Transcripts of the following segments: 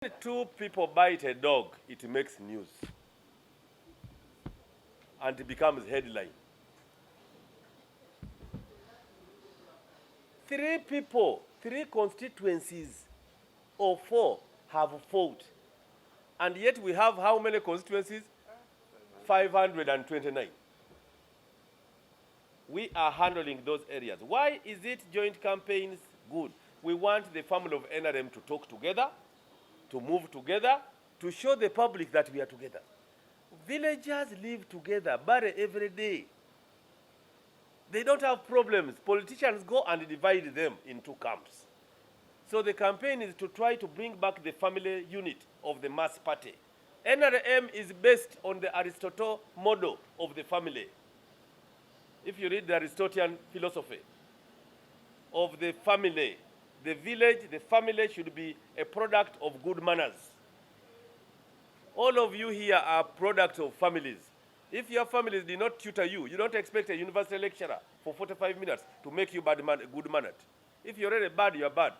When two people bite a dog, it makes news and it becomes headline. Three people, three constituencies or four have fought. And yet we have how many constituencies? 529. We are handling those areas. Why is it joint campaigns good? We want the family of NRM to talk together, to move together, to show the public that we are together. Villagers live together, bury every day. They don't have problems. Politicians go and divide them into camps. So the campaign is to try to bring back the family unit of the mass party. NRM is based on the Aristotle model of the family. If you read the Aristotelian philosophy of the family, the village, the family should be a product of good manners. All of you here are products of families. If your families did not tutor you, you don't expect a university lecturer for 45 minutes to make you good mannered. If you're already bad, you're bad.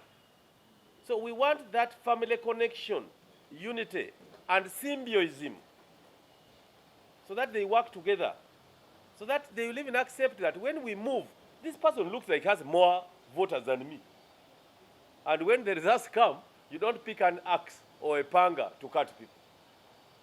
So we want that family connection, unity, and symbioism, so that they work together, so that they will even accept that when we move, this person looks like he has more voters than me. And when the results come, you don't pick an axe or a panga to cut people.